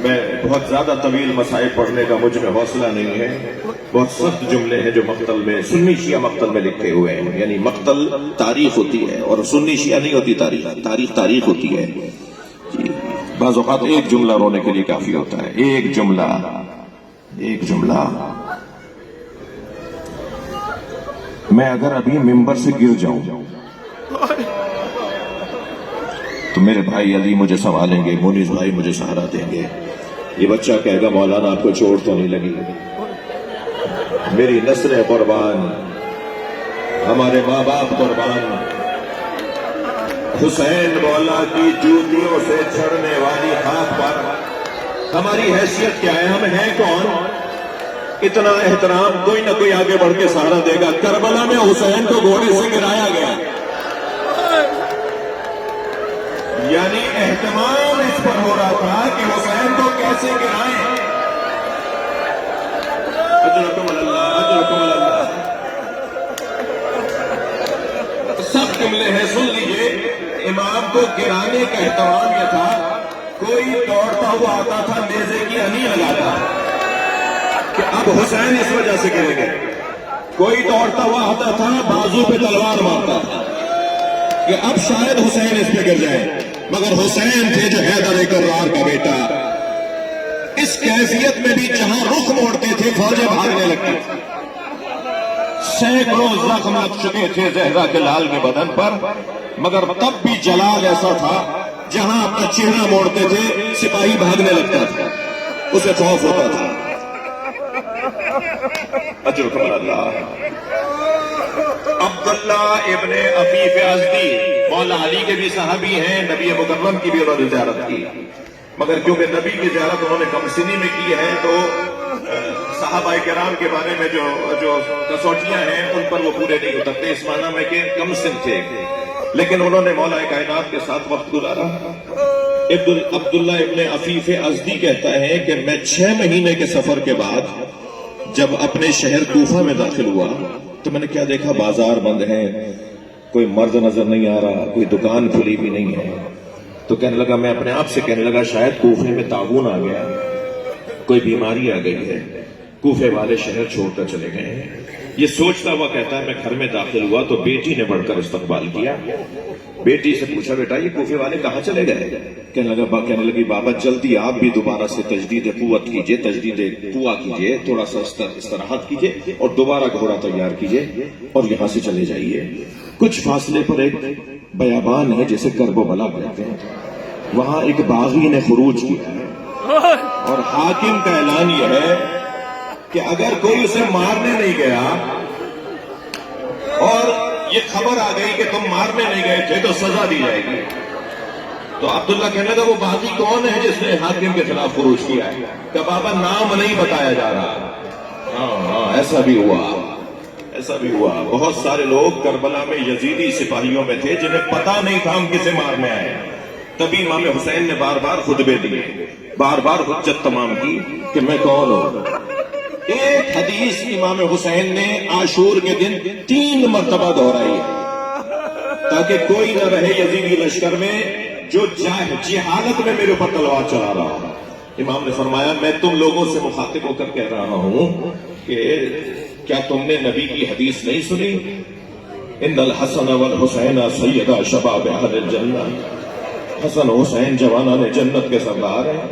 میں بہت زیادہ طویل مسائل پڑھنے کا مجھ میں حوصلہ نہیں ہے. بہت سخت جملے ہیں جو مقتل میں، سنی شیعہ مقتل میں لکھے ہوئے ہیں. یعنی مقتل تاریخ ہوتی ہے اور سنی شیعہ نہیں ہوتی تاریخ ہوتی ہے. جی بعض اوقات ایک جملہ رونے کے لیے کافی ہوتا ہے. ایک جملہ. میں اگر ابھی ممبر سے گر جاؤں تو میرے بھائی علی مجھے سنبھالیں گے، مونس بھائی مجھے سہارا دیں گے. یہ بچہ کہے گا مولانا آپ کو چوٹ تو نہیں لگی؟ میری نسلیں قربان، ہمارے ماں باپ قربان، حسین مولا کی جوتیوں سے چڑھنے والی خاک پر ہماری حیثیت کیا ہے؟ ہم ہیں کون؟ اتنا احترام کوئی نہ کوئی آگے بڑھ کے سہارا دے گا. کربلا میں حسین کو گھوڑے سے گرایا گیا، یعنی اہتمام اس پر ہو رہا تھا کہ حسین کو کیسے گرائیں. اجرکم اللہ. سب جملے ہیں، سن لیجئے. امام کو گرانے کا اہتمام یہ تھا، کوئی دوڑتا ہوا آتا تھا نیزے کی انی لگاتا کہ اب حسین اس وجہ سے گریں گے. کوئی دوڑتا ہوا آتا تھا بازو پہ تلوار مارتا تھا کہ اب شاید حسین اس پہ گر جائے، مگر حسین تھے جو حیدر کرار کا بیٹا. اس کیفیت میں بھی جہاں رخ موڑتے تھے فوجیں بھاگنے لگتی تھی. سینکڑوں زخم لگ چکے تھے زہرا کے لال کے بدن پر، مگر تب بھی جلال ایسا تھا جہاں اپنا چہرہ موڑتے تھے سپاہی بھاگنے لگتا تھا، اسے خوف ہوتا تھا. اجرکم اللہ. عبداللہ ابن عفیف ازدی مولا علی کے بھی صحابی ہیں، نبی مکرم کی بھی انہوں نے زیارت کی، مگر کیونکہ نبی کی زیارت انہوں نے کم سنی میں کی ہے تو صحابہ کرام کے بارے میں جو کسوٹیاں ہیں ان پر وہ پورے نہیں اترتے، اس معنی میں کہ کم سن تھے، لیکن انہوں نے مولا کائنات کے ساتھ وقت گزارا. عبداللہ ابن عفیف ازدی کہتا ہے کہ میں 6 مہینے کے سفر کے بعد جب اپنے شہر کوفہ میں داخل ہوا تو میں نے کیا دیکھا، بازار بند ہیں، کوئی مرد نظر نہیں آ رہا، کوئی دکان کھلی بھی نہیں ہے. تو کہنے لگا، میں اپنے آپ سے کہنے لگا شاید کوفے میں طاعون آ گیا، کوئی بیماری آ گئی ہے، کوفے والے شہر چھوڑ کر چلے گئے ہیں. یہ سوچتا ہوا کہتا ہے میں گھر میں داخل ہوا تو بیٹی نے بڑھ کر استقبال کیا. بیٹی سے پوچھا بیٹا یہ کوفے والے کہاں چلے گئے؟ کہنے لگی بابا جلدی آپ بھی دوبارہ سے تجدید قوت کیجئے، تجدید قوہ کیجئے، تھوڑا سا استراحت کیجئے اور دوبارہ گھوڑا تیار کیجئے اور یہاں سے چلے جائیے. کچھ فاصلے پر ایک بیابان ہے جسے کرب و بلا کہتے ہیں، وہاں ایک باغی نے خروج کیا ہے اور حاکم کا اعلان یہ ہے کہ اگر کوئی اسے مارنے نہیں گیا اور یہ خبر آ گئی کہ تم مارنے نہیں گئے تھے تو سزا دی جائے گی. تو عبداللہ کہنے لگا وہ باغی کون ہے جس نے حاکم کے خلاف خروج کیا ہے؟ کہ بابا نام نہیں بتایا جا رہا. ہاں ایسا بھی ہوا. بہت سارے لوگ کربلا میں یزیدی سپاہیوں میں تھے جنہیں پتا نہیں تھا ہم کسے مارنے آئے. تبھی امام حسین نے بار بار خطبے دیے، بار بار حجت تمام کی کہ میں کون ہوں. ایک حدیث امام حسین نے عاشور کے دن 3 مرتبہ دہرائی ہے تاکہ کوئی نہ رہے یزیدی لشکر میں جو جہالت میں میرے اوپر تلوار چلا رہا ہو. امام نے فرمایا میں تم لوگوں سے مخاطب ہو کر کہہ رہا ہوں کہ کیا تم نے نبی کی حدیث نہیں سنی؟ ان الحسن والحسین سیدا شباب اہل الجنہ. حسن حسین جوانان جنت کے سردار ہیں.